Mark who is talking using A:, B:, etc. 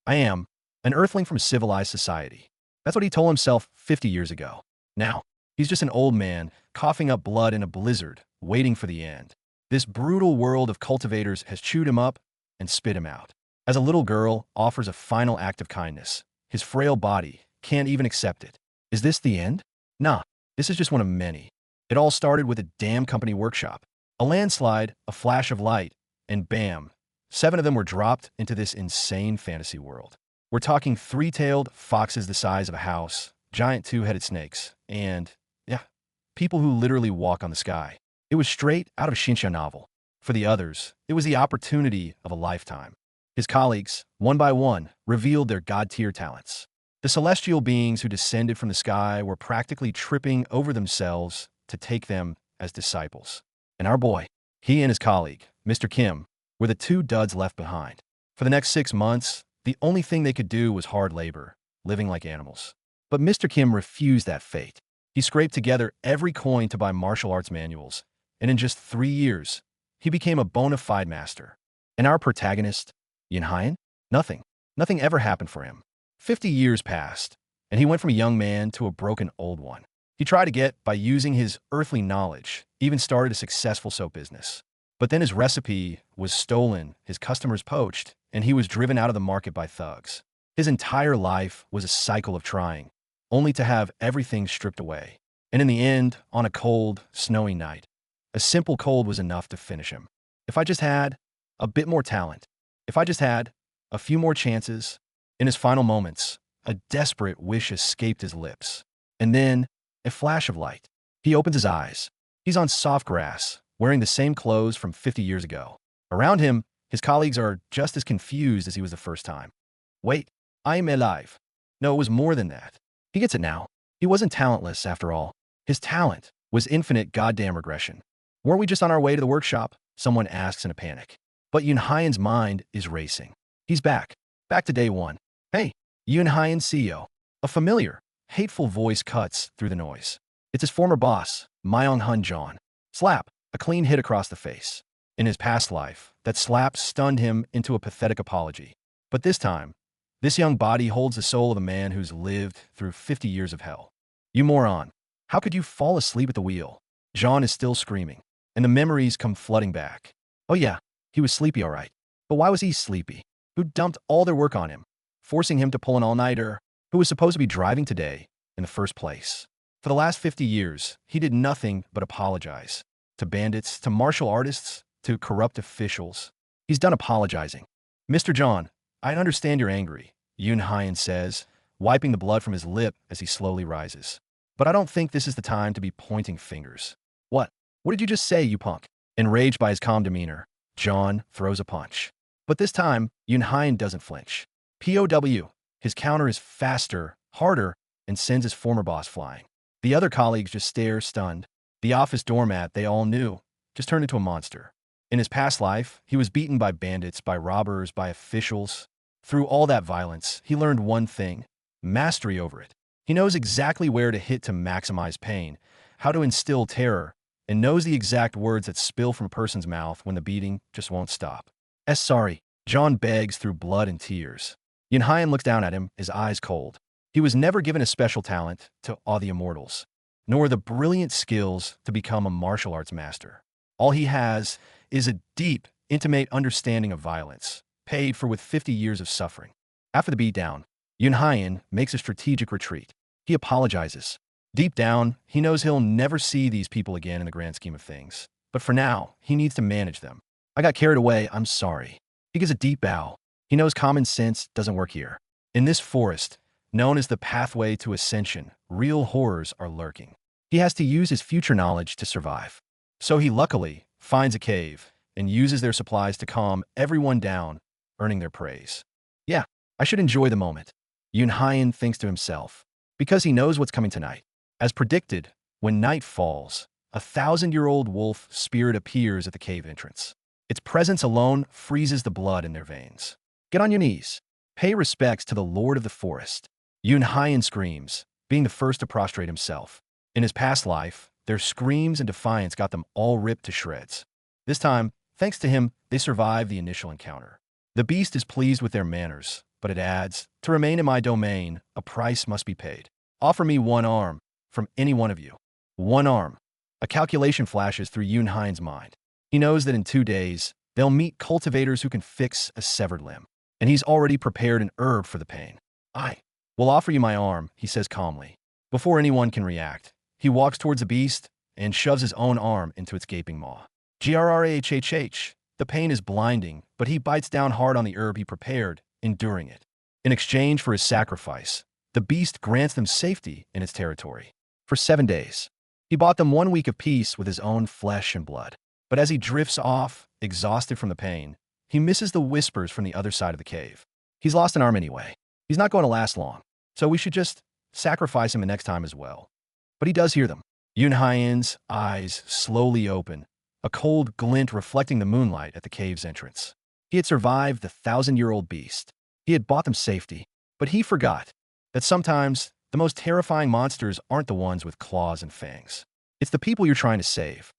A: I am an earthling from civilized society. That's what he told himself 50 years ago. Now, he's just an old man, coughing up blood in a blizzard, waiting for the end. This brutal world of cultivators has chewed him up and spit him out. As a little girl offers a final act of kindness, his frail body can't even accept it. Is this the end? Nah, this is just one of many. It all started with a damn company workshop. A landslide, a flash of light, and bam, 7 of them were dropped into this insane fantasy world. We're talking 3-tailed foxes the size of a house, giant 2-headed snakes, and, yeah, people who literally walk on the sky. It was straight out of a Shinsha novel. For the others, it was the opportunity of a lifetime. His colleagues, one by one, revealed their god-tier talents. The celestial beings who descended from the sky were practically tripping over themselves to take them as disciples. And our boy, he and his colleague, Mr. Kim, were the 2 duds left behind. For the next 6 months, the only thing they could do was hard labor, living like animals. But Mr. Kim refused that fate. He scraped together every coin to buy martial arts manuals, and in just 3 years, he became a bona fide master. And our protagonist, Eunhyeon, nothing ever happened for him. 50 years passed, and he went from a young man to a broken old one. He tried to get by using his earthly knowledge, even started a successful soap business. But then his recipe was stolen, his customers poached, and he was driven out of the market by thugs. His entire life was a cycle of trying, only to have everything stripped away. And in the end, on a cold, snowy night, a simple cold was enough to finish him. If I just had a bit more talent, if I just had a few more chances. In his final moments, a desperate wish escaped his lips. And then, a flash of light. He opens his eyes. He's on soft grass, wearing the same clothes from 50 years ago. Around him, his colleagues are just as confused as he was the first time. Wait, I'm alive. No, it was more than that. He gets it now. He wasn't talentless, after all. His talent was infinite goddamn regression. Weren't we just on our way to the workshop? Someone asks in a panic. But Eunhyeon's mind is racing. He's back to day one. Hey, Eunhyeon CEO. A familiar, hateful voice cuts through the noise. It's his former boss, Manhw. Slap, a clean hit across the face. In his past life, that slap stunned him into a pathetic apology. But this time, this young body holds the soul of a man who's lived through 50 years of hell. You moron. How could you fall asleep at the wheel? Jean is still screaming, and the memories come flooding back. Oh yeah, he was sleepy all right. But why was he sleepy? Who dumped all their work on him, forcing him to pull an all-nighter? Who was supposed to be driving today in the first place? For the last 50 years, he did nothing but apologize. To bandits, to martial artists, to corrupt officials. He's done apologizing. Mr. John, I understand you're angry, Eunhyeon says, wiping the blood from his lip as he slowly rises. But I don't think this is the time to be pointing fingers. What? What did you just say, you punk? Enraged by his calm demeanor, John throws a punch. But this time, Eunhyeon doesn't flinch. POW. His counter is faster, harder, and sends his former boss flying. The other colleagues just stare, stunned. The office doormat they all knew just turned into a monster. In his past life, he was beaten by bandits, by robbers, by officials. Through all that violence, he learned one thing: mastery over it. He knows exactly where to hit to maximize pain, how to instill terror, and knows the exact words that spill from a person's mouth when the beating just won't stop. Sorry, John begs through blood and tears. Eunhyeon looks down at him, his eyes cold. He was never given a special talent to awe the immortals, nor the brilliant skills to become a martial arts master. All he has is a deep, intimate understanding of violence, paid for with 50 years of suffering. After the beatdown, Eunhyeon makes a strategic retreat. He apologizes. Deep down, he knows he'll never see these people again in the grand scheme of things. But for now, he needs to manage them. I got carried away, I'm sorry. He gives a deep bow. He knows common sense doesn't work here. In this forest, known as the pathway to ascension, real horrors are lurking. He has to use his future knowledge to survive. So he luckily finds a cave and uses their supplies to calm everyone down, earning their praise. Yeah, I should enjoy the moment, Eunhyeon thinks to himself, because he knows what's coming tonight. As predicted, when night falls, a 1,000-year-old wolf spirit appears at the cave entrance. Its presence alone freezes the blood in their veins. Get on your knees. Pay respects to the Lord of the Forest. Eunhyeon screams, being the first to prostrate himself. In his past life, their screams and defiance got them all ripped to shreds. This time, thanks to him, they survived the initial encounter. The beast is pleased with their manners, but it adds, to remain in my domain, a price must be paid. Offer me one arm, from any one of you. One arm. A calculation flashes through Eunhyeon's mind. He knows that in 2 days, they'll meet cultivators who can fix a severed limb, and he's already prepared an herb for the pain. I will offer you my arm, he says calmly. Before anyone can react, he walks towards the beast and shoves his own arm into its gaping maw. Grrrhhh. The pain is blinding, but he bites down hard on the herb he prepared, enduring it. In exchange for his sacrifice, the beast grants them safety in its territory. For 7 days, he bought them 1 week of peace with his own flesh and blood. But as he drifts off, exhausted from the pain, he misses the whispers from the other side of the cave. He's lost an arm anyway. He's not going to last long, so we should just sacrifice him the next time as well. But he does hear them. Eunhyeon's eyes slowly open, a cold glint reflecting the moonlight at the cave's entrance. He had survived the 1,000-year-old beast. He had bought them safety, but he forgot that sometimes the most terrifying monsters aren't the ones with claws and fangs. It's the people you're trying to save.